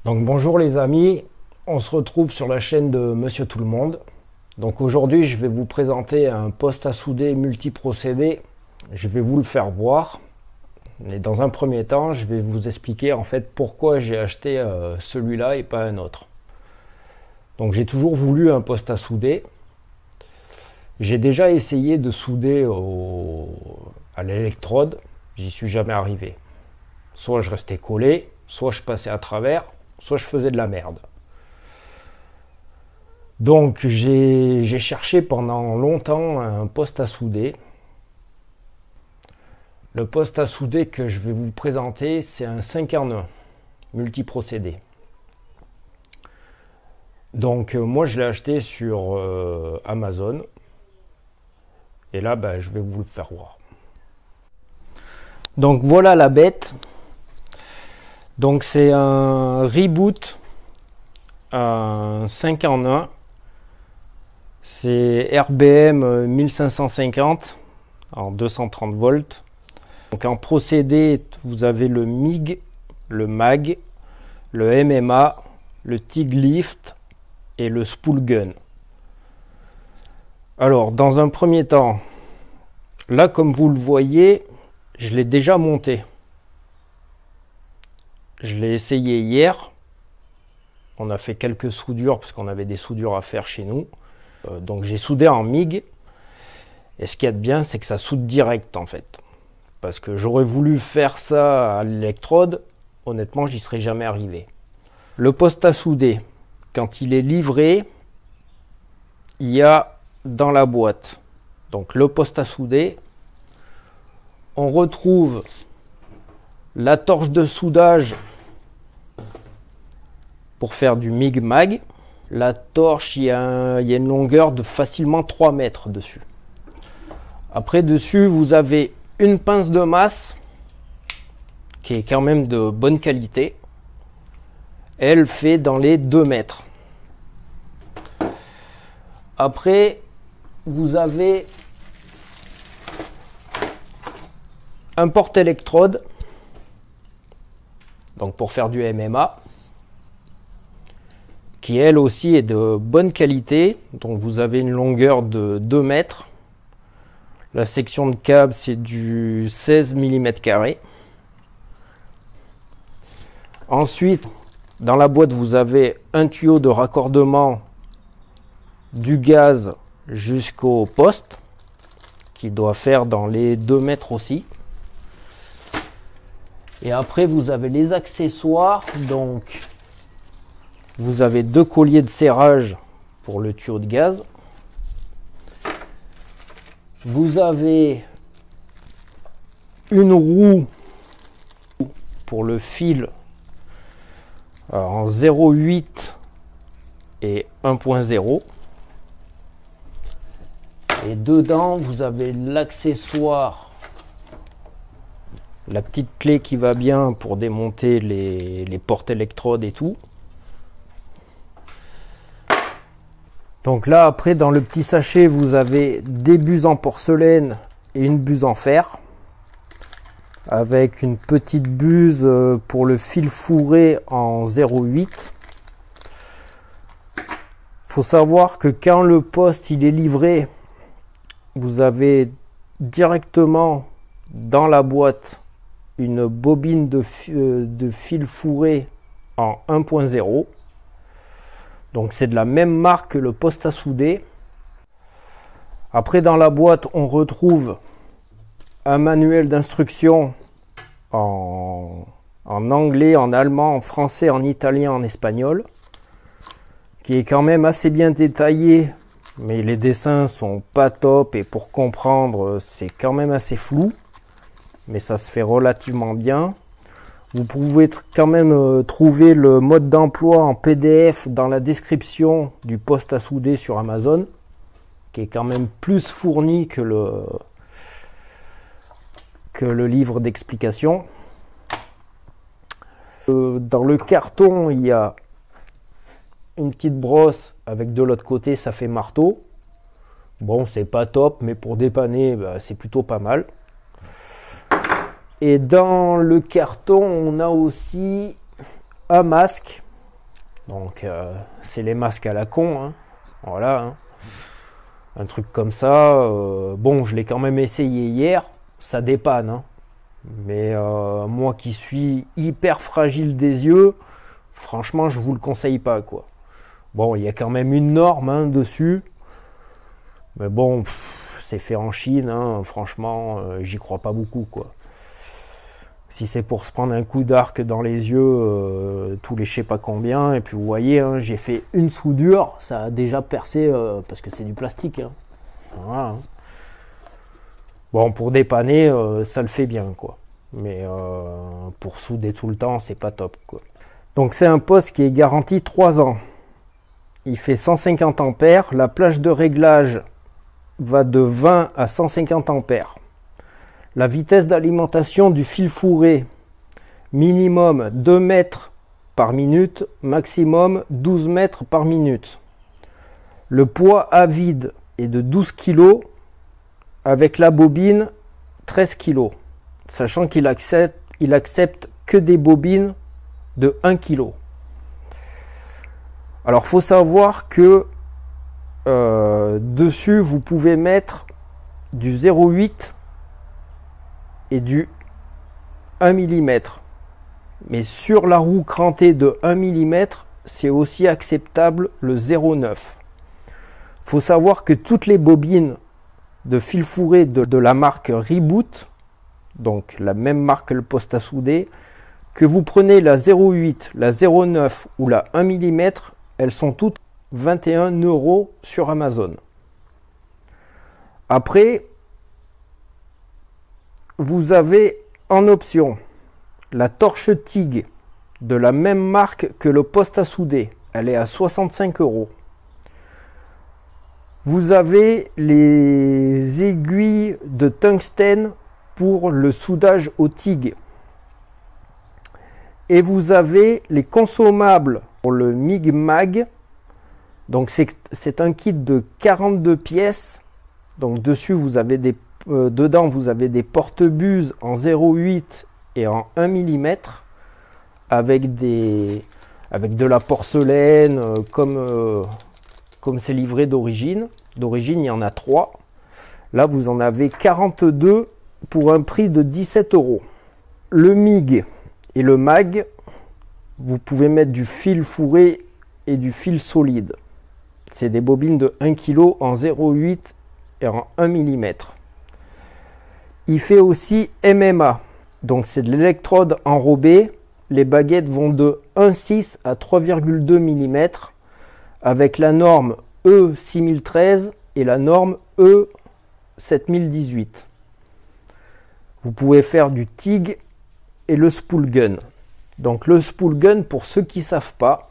Donc bonjour les amis, on se retrouve sur la chaîne de Monsieur Tout le Monde. Donc aujourd'hui je vais vous présenter un poste à souder multiprocédé. Je vais vous le faire voir. Mais dans un premier temps, je vais vous expliquer en fait pourquoi j'ai acheté celui-là et pas un autre. Donc j'ai toujours voulu un poste à souder. J'ai déjà essayé de souder à l'électrode, j'y suis jamais arrivé. Soit je restais collé, soit je passais à travers, soit je faisais de la merde. Donc j'ai cherché pendant longtemps un poste à souder. Le poste à souder que je vais vous présenter, c'est un 5 en 1 multiprocédé. Donc moi je l'ai acheté sur Amazon. Et là, je vais vous le faire voir. Donc voilà la bête. Donc c'est un reboot, un 5 en 1. C'est RBM 1550 en 230 volts. Donc en procédé, vous avez le MIG, le MAG, le MMA, le TIG Lift et le Spool Gun. Alors, dans un premier temps, là, comme vous le voyez, je l'ai déjà monté. Je l'ai essayé hier. On a fait quelques soudures, parce qu'on avait des soudures à faire chez nous. Donc, j'ai soudé en MIG. Et ce qu'il y a de bien, c'est que ça soude direct, en fait. Parce que j'aurais voulu faire ça à l'électrode. Honnêtement, j'y serais jamais arrivé. Le poste à souder, quand il est livré, il y a dans la boîte donc le poste à souder, on retrouve la torche de soudage pour faire du MIG-MAG. La torche, il y a une longueur de facilement 3 mètres dessus. Après dessus vous avez une pince de masse qui est quand même de bonne qualité. Elle fait dans les 2 mètres. Après vous avez un porte-électrode, donc pour faire du MMA, qui elle aussi est de bonne qualité. Donc vous avez une longueur de 2 mètres. La section de câble c'est du 16 mm². Ensuite, dans la boîte vous avez un tuyau de raccordement du gaz jusqu'au poste qui doit faire dans les 2 mètres aussi. Et après vous avez les accessoires. Donc vous avez 2 colliers de serrage pour le tuyau de gaz. Vous avez une roue pour le fil en 0,8 et 1.0. Et dedans, vous avez l'accessoire, la petite clé qui va bien pour démonter les portes électrodes et tout. Donc là, après, dans le petit sachet, vous avez des buses en porcelaine et une buse en fer. Avec une petite buse pour le fil fourré en 0,8. Faut savoir que quand le poste il est livré, vous avez directement dans la boîte une bobine de fil fourré en 1.0. Donc c'est de la même marque que le poste à souder. Après dans la boîte on retrouve un manuel d'instruction en anglais, en allemand, en français, en italien, en espagnol, qui est quand même assez bien détaillé. Mais les dessins sont pas top et pour comprendre c'est quand même assez flou, mais ça se fait relativement bien. Vous pouvez quand même trouver le mode d'emploi en PDF dans la description du poste à souder sur Amazon, qui est quand même plus fourni que le livre d'explication. Dans le carton il y a une petite brosse avec de l'autre côté ça fait marteau. Bon, c'est pas top, mais pour dépanner c'est plutôt pas mal. Et dans le carton on a aussi un masque Donc c'est les masques à la con, hein. Voilà, hein. Un truc comme ça. Bon, je l'ai quand même essayé hier, ça dépanne, hein. Mais moi qui suis hyper fragile des yeux, franchement, je vous le conseille pas, quoi. Bon, il y a quand même une norme, hein, dessus. Mais bon, c'est fait en Chine, hein. Franchement, j'y crois pas beaucoup, quoi. Si c'est pour se prendre un coup d'arc dans les yeux, tous les je sais pas combien, et puis vous voyez, hein, j'ai fait une soudure, ça a déjà percé, parce que c'est du plastique, hein. Voilà, hein. Bon, pour dépanner, ça le fait bien, quoi. Mais pour souder tout le temps, c'est pas top, quoi. Donc c'est un poste qui est garanti 3 ans. Il fait 150 ampères. La plage de réglage va de 20 à 150 ampères. La vitesse d'alimentation du fil fourré, minimum 2 mètres par minute, maximum 12 mètres par minute. Le poids à vide est de 12 kg, avec la bobine 13 kg, sachant qu'il accepte que des bobines de 1 kg. Alors, faut savoir que dessus, vous pouvez mettre du 0,8 et du 1 mm. Mais sur la roue crantée de 1 mm, c'est aussi acceptable le 0,9. Faut savoir que toutes les bobines de fil fourré de la marque Reboot, donc la même marque que le poste à souder, que vous prenez la 0,8, la 0,9 ou la 1 mm, elles sont toutes 21 € sur Amazon. Après, vous avez en option la torche TIG de la même marque que le poste à souder. Elle est à 65 €. Vous avez les aiguilles de tungstène pour le soudage au TIG. Et vous avez les consommables pour le MIG Mag. Donc c'est un kit de 42 pièces. Donc dessus vous avez dedans vous avez des porte-buses en 0,8 et en 1 mm avec de la porcelaine comme c'est livré d'origine. D'origine, il y en a 3. Là, vous en avez 42 pour un prix de 17 €. Le MIG et le MAG, vous pouvez mettre du fil fourré et du fil solide. C'est des bobines de 1 kg en 0,8 et en 1 mm. Il fait aussi MMA. Donc, c'est de l'électrode enrobée. Les baguettes vont de 1,6 à 3,2 mm avec la norme E6013 et la norme E7018. Vous pouvez faire du TIG et le spool gun. Donc le spool gun, pour ceux qui ne savent pas,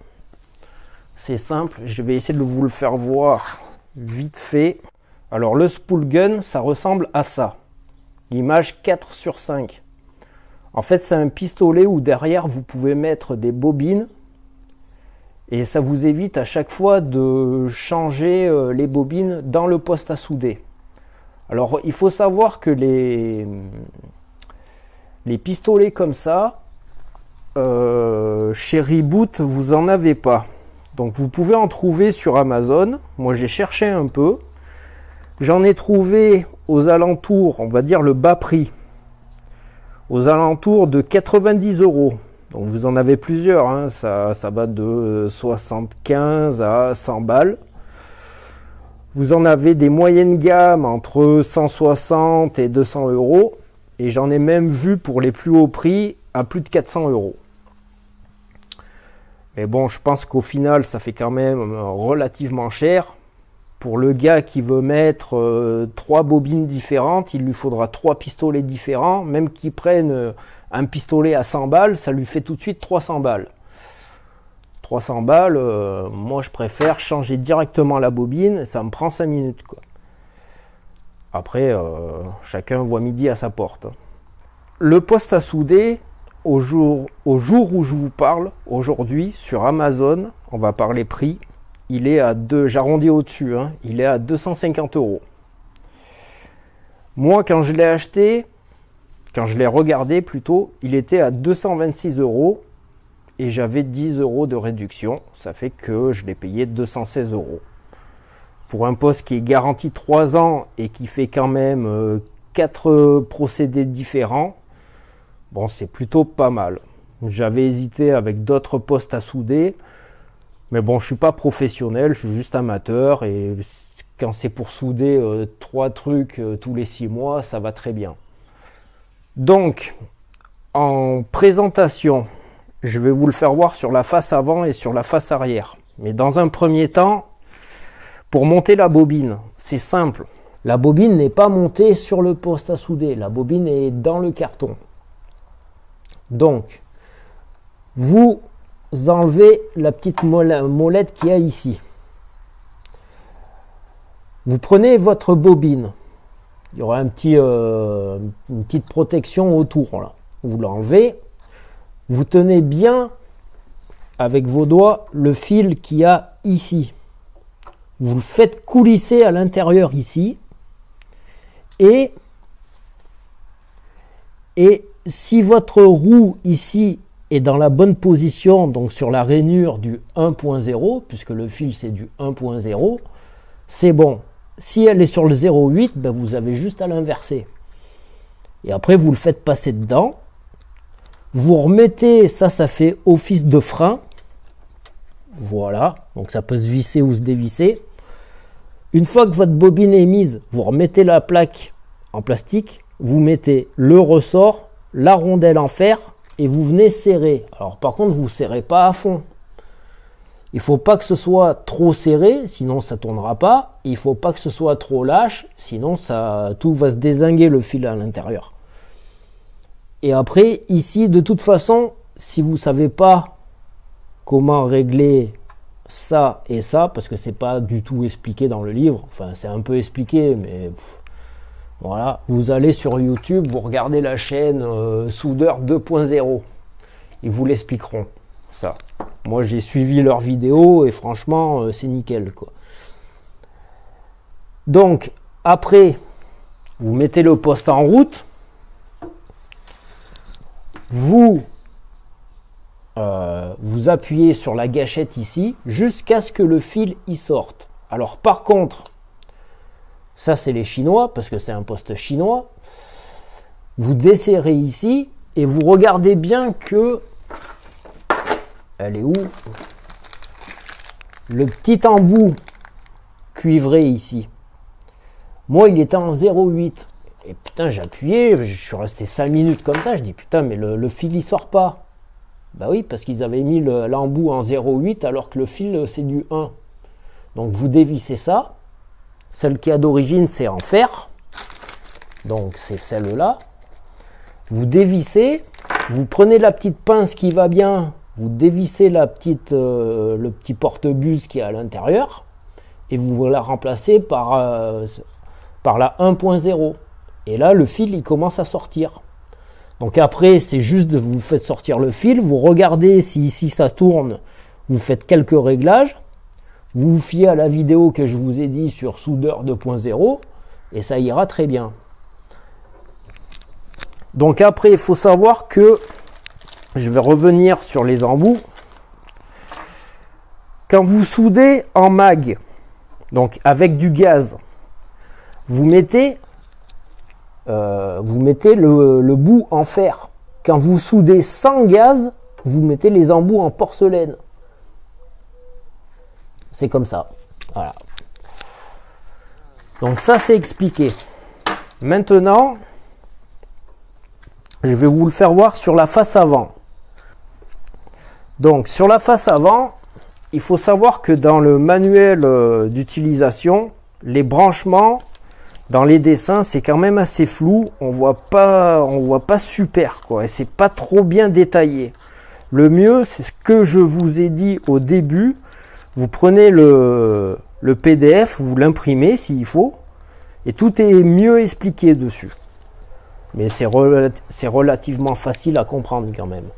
c'est simple, je vais essayer de vous le faire voir vite fait. Alors le spool gun, ça ressemble à ça. L'image 4/5. En fait, c'est un pistolet où derrière vous pouvez mettre des bobines. Et ça vous évite à chaque fois de changer les bobines dans le poste à souder. Alors il faut savoir que les pistolets comme ça, chez Reboot, vous n'en avez pas. Donc vous pouvez en trouver sur Amazon. Moi j'ai cherché un peu. J'en ai trouvé aux alentours, on va dire le bas prix, aux alentours de 90 €. Donc vous en avez plusieurs, hein. Ça va de 75 à 100 balles. Vous en avez des moyennes gammes entre 160 et 200 €. Et j'en ai même vu pour les plus hauts prix à plus de 400 €. Mais bon, je pense qu'au final, ça fait quand même relativement cher. Pour le gars qui veut mettre 3 bobines différentes, il lui faudra 3 pistolets différents. Même qu'il prenne un pistolet à 100 balles, ça lui fait tout de suite 300 balles. 300 balles, moi je préfère changer directement la bobine, ça me prend 5 minutes, quoi. Après, chacun voit midi à sa porte. Le poste à souder, au jour où je vous parle, aujourd'hui, sur Amazon, on va parler prix, il est à j'arrondis au-dessus, hein, il est à 250 €. Moi, quand je l'ai acheté, quand je l'ai regardé plutôt, il était à 226 € et j'avais 10 € de réduction. Ça fait que je l'ai payé 216 €. Pour un poste qui est garanti 3 ans et qui fait quand même 4 procédés différents, bon, c'est plutôt pas mal. J'avais hésité avec d'autres postes à souder, mais bon, je suis pas professionnel, je suis juste amateur, et quand c'est pour souder 3 trucs tous les 6 mois, ça va très bien. Donc, en présentation, je vais vous le faire voir sur la face avant et sur la face arrière. Mais dans un premier temps, pour monter la bobine, c'est simple. La bobine n'est pas montée sur le poste à souder, la bobine est dans le carton. Donc, vous enlevez la petite molette qu'il y a ici. Vous prenez votre bobine. Il y aura une petite protection autour. Là. Vous l'enlevez. Vous tenez bien avec vos doigts le fil qu'il y a ici. Vous le faites coulisser à l'intérieur ici. Et si votre roue ici est dans la bonne position, donc sur la rainure du 1.0, puisque le fil c'est du 1.0, c'est bon. Si elle est sur le 0.8, ben vous avez juste à l'inverser. Et après, vous le faites passer dedans. Vous remettez, ça fait office de frein. Voilà, donc ça peut se visser ou se dévisser. Une fois que votre bobine est mise, vous remettez la plaque en plastique. Vous mettez le ressort, la rondelle en fer et vous venez serrer. Alors par contre, vous ne serrez pas à fond. Il ne faut pas que ce soit trop serré, sinon ça ne tournera pas. Il ne faut pas que ce soit trop lâche, sinon tout va se dézinguer le fil à l'intérieur. Et après, ici, de toute façon, si vous ne savez pas comment régler ça et ça, parce que c'est pas du tout expliqué dans le livre, enfin c'est un peu expliqué, mais voilà, vous allez sur YouTube, vous regardez la chaîne Soudeur 2.0, ils vous l'expliqueront, ça. Moi j'ai suivi leurs vidéos et franchement c'est nickel quoi. Donc après, vous mettez le poste en route, vous appuyez sur la gâchette ici jusqu'à ce que le fil y sorte. Alors par contre, ça c'est les Chinois parce que c'est un poste chinois. Vous desserrez ici et vous regardez bien que, elle est où, le petit embout cuivré ici. Moi il était en 0.8 et putain j'ai appuyé, je suis resté 5 minutes comme ça, je dis putain mais le fil il sort pas. Bah oui, parce qu'ils avaient mis l'embout en 0.8 alors que le fil c'est du 1. Donc vous dévissez ça. Celle qui a d'origine c'est en fer. Donc c'est celle-là. Vous dévissez. Vous prenez la petite pince qui va bien. Vous dévissez le petit porte-buse qui est à l'intérieur. Et vous la remplacez par la 1.0. Et là le fil il commence à sortir. Donc après, c'est juste vous faites sortir le fil, vous regardez si ici ça tourne, vous faites quelques réglages, vous vous fiez à la vidéo que je vous ai dit sur Soudeur 2.0 et ça ira très bien. Donc après, il faut savoir que, je vais revenir sur les embouts, quand vous soudez en mag, donc avec du gaz, vous mettez le bout en fer. Quand vous soudez sans gaz, vous mettez les embouts en porcelaine. C'est comme ça. Voilà. Donc ça c'est expliqué. Maintenant, je vais vous le faire voir sur la face avant. Donc sur la face avant, il faut savoir que dans le manuel d'utilisation, les branchements dans les dessins, c'est quand même assez flou, on voit pas super quoi, et c'est pas trop bien détaillé. Le mieux, c'est ce que je vous ai dit au début, vous prenez le PDF, vous l'imprimez s'il faut, et tout est mieux expliqué dessus. Mais c'est relativement facile à comprendre quand même.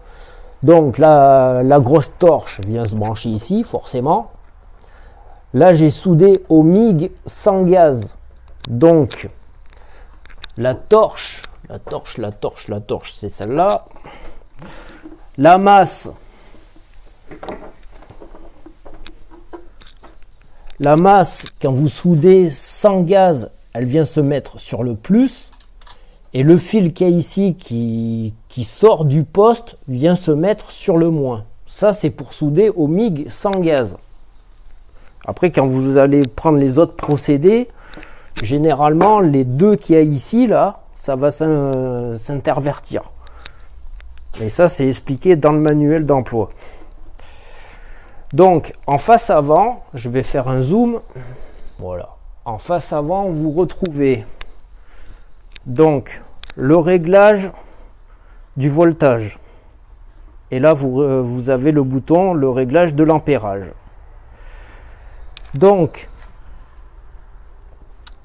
Donc la grosse torche vient se brancher ici, forcément. Là, j'ai soudé au MIG sans gaz. Donc, la torche, c'est celle-là. La masse, La masse, quand vous soudez sans gaz, elle vient se mettre sur le plus. Et le fil qu'il y a ici qui sort du poste vient se mettre sur le moins. Ça, c'est pour souder au MIG sans gaz. Après, quand vous allez prendre les autres procédés, généralement, les deux qu'il y a ici, là, ça va s'intervertir. Et ça, c'est expliqué dans le manuel d'emploi. Donc, en face avant, je vais faire un zoom. Voilà. En face avant, vous retrouvez donc le réglage du voltage. Et là, vous avez le bouton, le réglage de l'ampérage. Donc,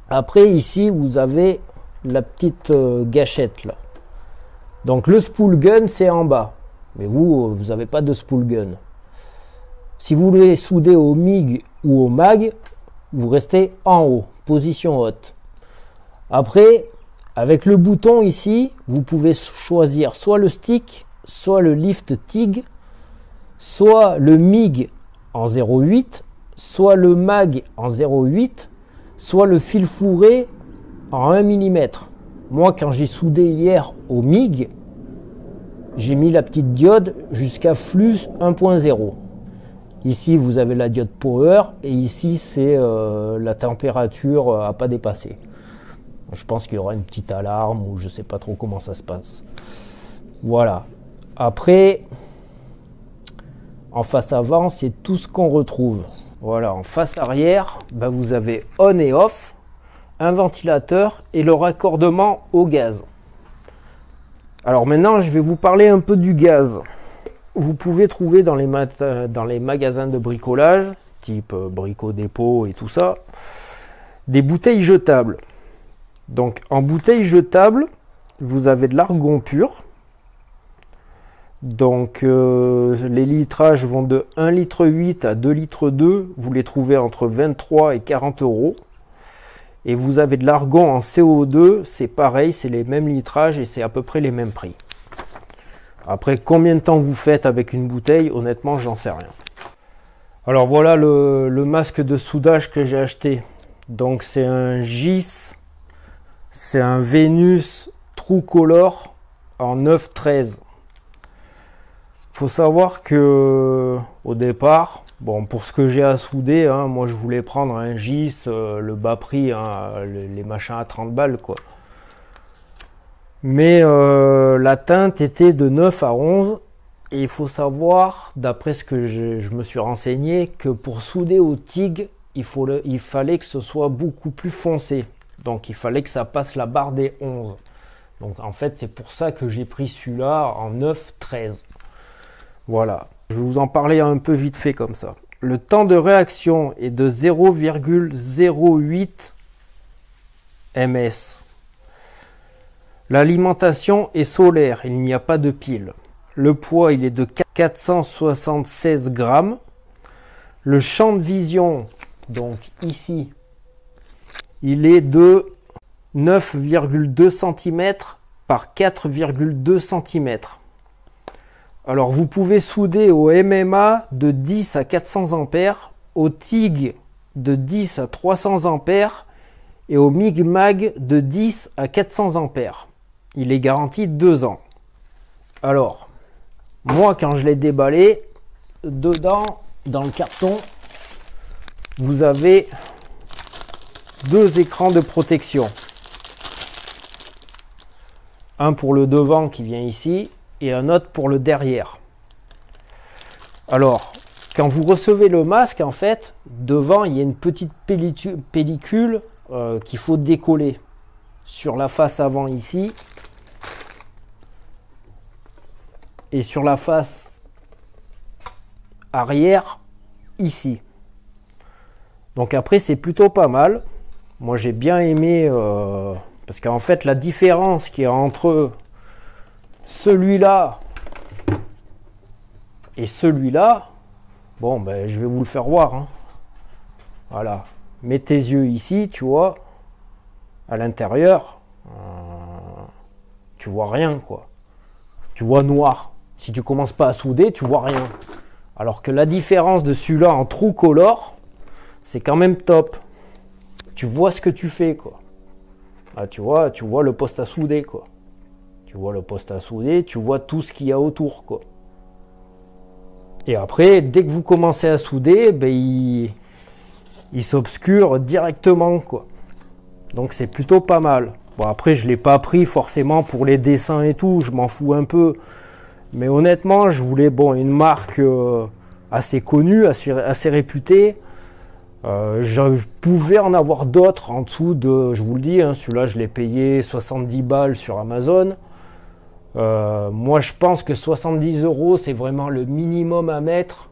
après, ici, vous avez la petite gâchette là. Donc, le spool gun, c'est en bas. Mais vous n'avez pas de spool gun. Si vous voulez souder au MIG ou au MAG, vous restez en haut, position haute. Après, avec le bouton ici, vous pouvez choisir soit le stick, soit le lift TIG, soit le MIG en 0,8, soit le MAG en 0,8, soit le fil fourré en 1 mm. Moi, quand j'ai soudé hier au MIG, j'ai mis la petite diode jusqu'à flux 1.0. Ici, vous avez la diode power et ici, c'est la température à pas dépasser. Je pense qu'il y aura une petite alarme ou je sais pas trop comment ça se passe. Voilà. Après, en face avant, c'est tout ce qu'on retrouve. Voilà. En face arrière, ben vous avez on et off, un ventilateur et le raccordement au gaz. Alors maintenant, je vais vous parler un peu du gaz. Vous pouvez trouver dans les magasins de bricolage, type Brico Dépôt et tout ça, des bouteilles jetables. Donc en bouteille jetable, vous avez de l'argon pur. Donc les litrages vont de 1,8 litre à 2,2 litres. Vous les trouvez entre 23 et 40 euros. Et vous avez de l'argon en CO2, c'est pareil, c'est les mêmes litrages et c'est à peu près les mêmes prix. Après, combien de temps vous faites avec une bouteille, honnêtement, j'en sais rien. Alors voilà le masque de soudage que j'ai acheté. Donc c'est un GIS, c'est un Venus True Color en 9-13. Faut savoir que au départ, bon, pour ce que j'ai à souder, hein, moi je voulais prendre un GIS, le bas prix, hein, les machins à 30 balles quoi. Mais la teinte était de 9 à 11 et il faut savoir, d'après ce que je me suis renseigné, que pour souder au TIG, il fallait que ce soit beaucoup plus foncé. Donc il fallait que ça passe la barre des 11. Donc en fait c'est pour ça que j'ai pris celui-là en 9-13. Voilà, je vais vous en parler un peu vite fait comme ça. Le temps de réaction est de 0,08 ms. L'alimentation est solaire, il n'y a pas de pile. Le poids, il est de 476 grammes. Le champ de vision, donc ici, il est de 9,2 cm par 4,2 cm. Alors, vous pouvez souder au MMA de 10 à 400 ampères, au TIG de 10 à 300 ampères et au MIG-MAG de 10 à 400 ampères. Il est garanti 2 ans. Alors, moi, quand je l'ai déballé, dedans, dans le carton, vous avez 2 écrans de protection. Un pour le devant qui vient ici et un autre pour le derrière. Alors, quand vous recevez le masque, en fait, devant, il y a une petite pellicule qu'il faut décoller sur la face avant ici et sur la face arrière ici. Donc après, c'est plutôt pas mal. Moi, j'ai bien aimé parce qu'en fait, la différence qu'il y a entre celui-là et celui-là, bon, ben, je vais vous le faire voir. Hein. Voilà. Mets tes yeux ici, tu vois, à l'intérieur, tu vois rien, quoi. Tu vois noir. Si tu commences pas à souder, tu vois rien. Alors que la différence de celui-là en True Color, c'est quand même top. Tu vois ce que tu fais, quoi. Ah, tu vois le poste à souder, quoi. Tu vois le poste à souder, tu vois tout ce qu'il y a autour, quoi. Et après, dès que vous commencez à souder, ben, il s'obscure directement, quoi. Donc c'est plutôt pas mal. Bon, après, je ne l'ai pas pris forcément pour les dessins et tout, je m'en fous un peu. Mais honnêtement, je voulais une marque assez connue, assez réputée. Je pouvais en avoir d'autres en dessous de, je vous le dis, hein, celui-là je l'ai payé 70 balles sur Amazon. Moi je pense que 70 € c'est vraiment le minimum à mettre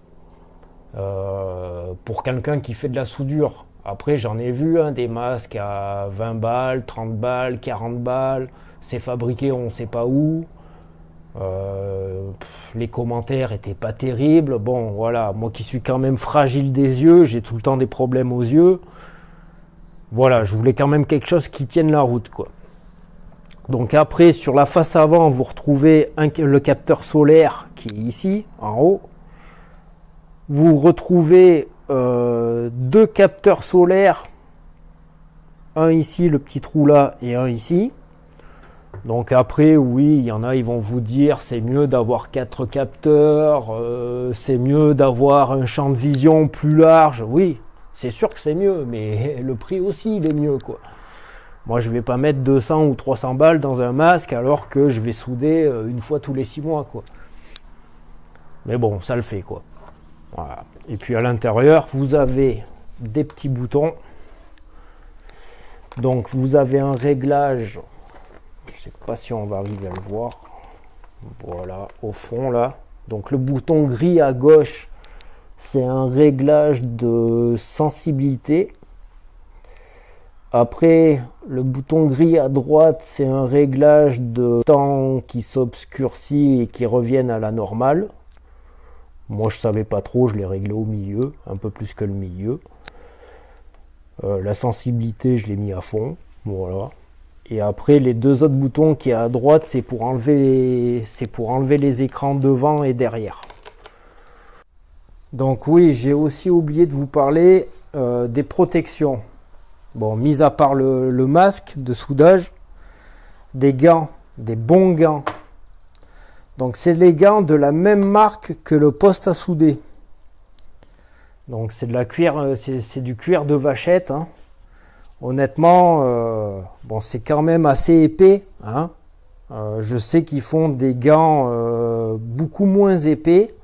pour quelqu'un qui fait de la soudure. Après j'en ai vu des masques à 20 balles, 30 balles, 40 balles, c'est fabriqué on ne sait pas où. Les commentaires étaient pas terribles. Bon voilà, moi qui suis quand même fragile des yeux, j'ai tout le temps des problèmes aux yeux. Voilà, je voulais quand même quelque chose qui tienne la route, quoi. Donc après, sur la face avant, vous retrouvez le capteur solaire qui est ici, en haut. Vous retrouvez deux capteurs solaires, un ici, le petit trou là, et un ici. Donc après, oui, il y en a, ils vont vous dire c'est mieux d'avoir 4 capteurs, c'est mieux d'avoir un champ de vision plus large. Oui, c'est sûr que c'est mieux, mais le prix aussi, il est mieux, quoi. Moi, je vais pas mettre 200 ou 300 balles dans un masque alors que je vais souder une fois tous les 6 mois, quoi. Mais bon, ça le fait, quoi. Voilà. Et puis à l'intérieur, vous avez des petits boutons. Donc vous avez un réglage. Je sais pas si on va arriver à le voir. Voilà, au fond là. Donc le bouton gris à gauche, c'est un réglage de sensibilité. Après, le bouton gris à droite, c'est un réglage de temps qui s'obscurcit et qui revienne à la normale. Moi, je savais pas trop, je l'ai réglé au milieu, un peu plus que le milieu. La sensibilité, je l'ai mis à fond. Voilà. Et après, les deux autres boutons qui est à droite, c'est pour enlever les écrans devant et derrière. Donc oui, j'ai aussi oublié de vous parler des protections. Bon, mis à part le masque de soudage, des gants, des bons gants. Donc c'est les gants de la même marque que le poste à souder. Donc c'est de la cuir, c'est du cuir de vachette, hein. Honnêtement, bon, c'est quand même assez épais, hein. Je sais qu'ils font des gants beaucoup moins épais,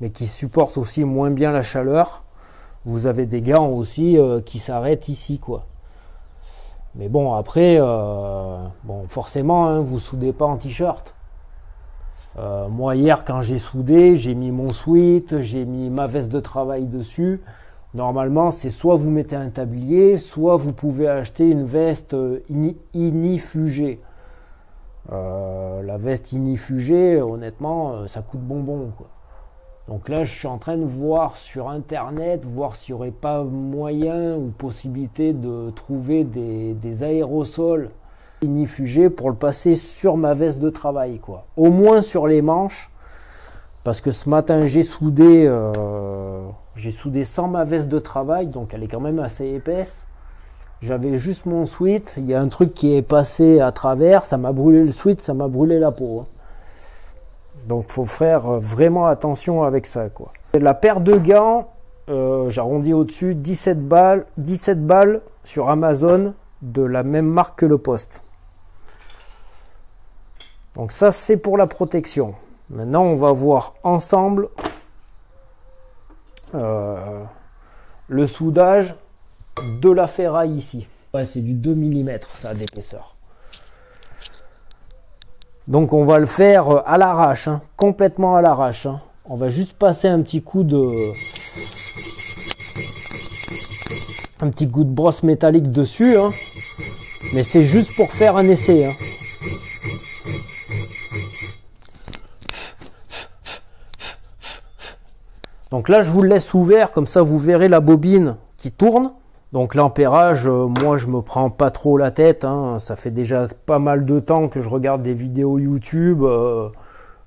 mais qui supportent aussi moins bien la chaleur. Vous avez des gants aussi qui s'arrêtent ici, quoi. Mais bon, après, bon, forcément, hein, vous soudez pas en t-shirt. Moi, hier, quand j'ai soudé, j'ai mis mon sweat, j'ai mis ma veste de travail dessus. Normalement, c'est soit vous mettez un tablier, soit vous pouvez acheter une veste ignifugée. La veste ignifugée, honnêtement, ça coûte bonbon, quoi. Donc là, je suis en train de voir sur Internet, voir s'il n'y aurait pas moyen ou possibilité de trouver des aérosols ignifugés pour le passer sur ma veste de travail, quoi. Au moins sur les manches, parce que ce matin, j'ai soudé sans ma veste de travail, donc elle est quand même assez épaisse. J'avais juste mon sweat, il y a un truc qui est passé à travers, ça m'a brûlé le sweat, ça m'a brûlé la peau, hein. Donc il faut faire vraiment attention avec ça, quoi. La paire de gants, j'arrondis au-dessus, 17 balles sur Amazon, de la même marque que le poste. Donc ça, c'est pour la protection. Maintenant, on va voir ensemble le soudage de la ferraille ici. Ouais, c'est du 2 mm, ça, d'épaisseur. Donc on va le faire à l'arrache, hein, complètement à l'arrache, hein. On va juste passer un petit coup de brosse métallique dessus, hein. Mais c'est juste pour faire un essai, hein. Donc là je vous le laisse ouvert, comme ça vous verrez la bobine qui tourne. Donc l'ampérage, moi je me prends pas trop la tête, hein. Ça fait déjà pas mal de temps que je regarde des vidéos YouTube.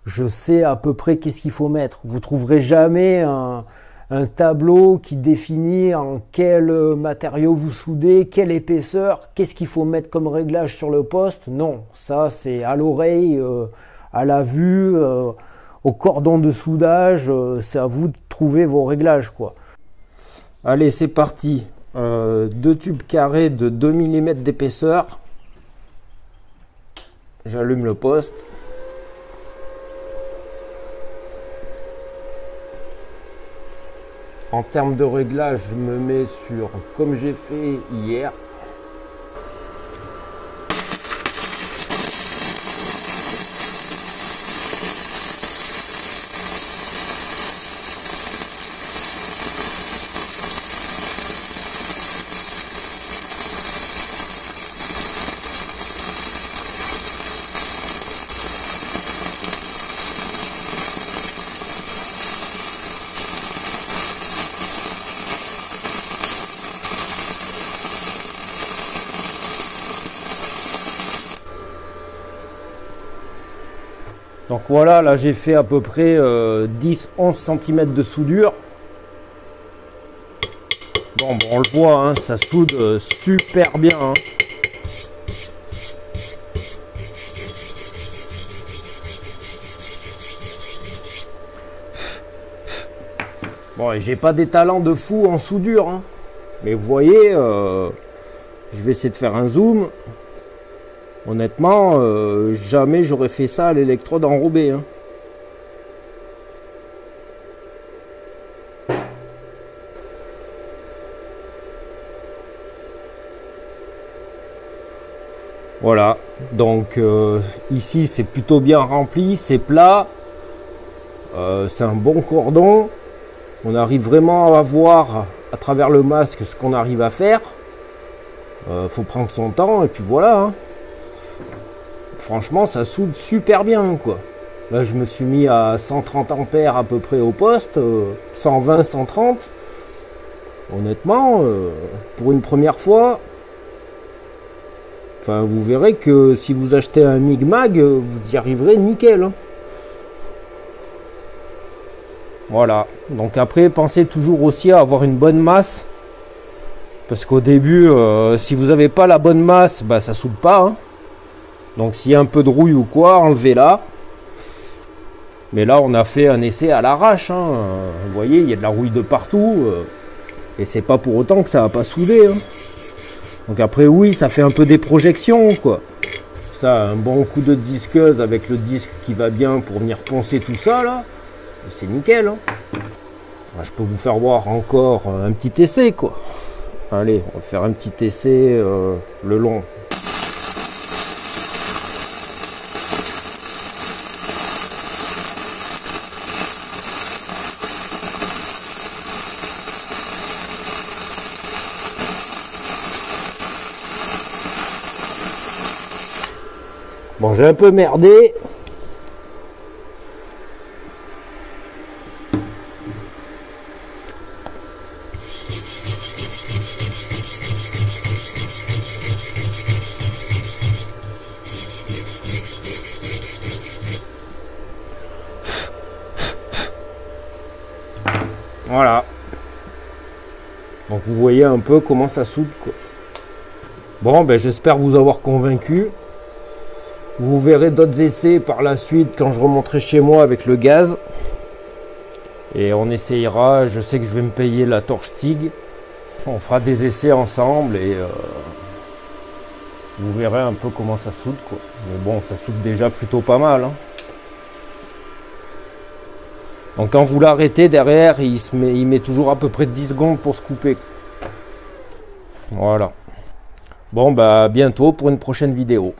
je sais à peu près qu'est-ce qu'il faut mettre. Vous trouverez jamais un tableau qui définit en quel matériau vous soudez, quelle épaisseur, qu'est-ce qu'il faut mettre comme réglage sur le poste. Non, ça c'est à l'oreille, à la vue, au cordon de soudage, c'est à vous de trouver vos réglages, quoi. Allez, c'est parti. 2 tubes carrés de 2 mm d'épaisseur. J'allume le poste. En termes de réglage, je me mets sur comme j'ai fait hier. Donc voilà, là j'ai fait à peu près 10-11 cm de soudure. Bon, on le voit, hein, ça soude super bien. Hein. Bon, et j'ai pas des talents de fou en soudure. Hein. Mais vous voyez, je vais essayer de faire un zoom. Honnêtement, jamais j'aurais fait ça à l'électrode enrobée. Hein. Voilà, donc ici c'est plutôt bien rempli, c'est plat, c'est un bon cordon. On arrive vraiment à voir à travers le masque ce qu'on arrive à faire. Faut prendre son temps et puis voilà. Hein. Franchement, ça soude super bien, quoi. Là, je me suis mis à 130 ampères à peu près au poste, 120, 130. Honnêtement, pour une première fois, enfin, vous verrez que si vous achetez un Migmag, vous y arriverez nickel. Hein. Voilà. Donc après, pensez toujours aussi à avoir une bonne masse. Parce qu'au début, si vous n'avez pas la bonne masse, bah, ça soude pas. Hein. Donc s'il y a un peu de rouille ou quoi, enlevez-la. Mais là, on a fait un essai à l'arrache. Hein. Vous voyez, il y a de la rouille de partout. Et c'est pas pour autant que ça va pas souder. Hein. Donc après, oui, ça fait un peu des projections, quoi. Ça, un bon coup de disqueuse avec le disque qui va bien pour venir poncer tout ça, là. C'est nickel. Hein. Je peux vous faire voir encore un petit essai, quoi. Allez, on va faire un petit essai le long. Bon, j'ai un peu merdé. Voilà. Donc vous voyez un peu comment ça soude, quoi. Bon, ben j'espère vous avoir convaincu. Vous verrez d'autres essais par la suite quand je remonterai chez moi avec le gaz. Et on essayera, je sais que je vais me payer la torche TIG. On fera des essais ensemble et vous verrez un peu comment ça soude, quoi. Mais bon, ça soude déjà plutôt pas mal. Hein. Donc quand vous l'arrêtez derrière, il met toujours à peu près 10 secondes pour se couper. Voilà. Bon, bah à bientôt pour une prochaine vidéo.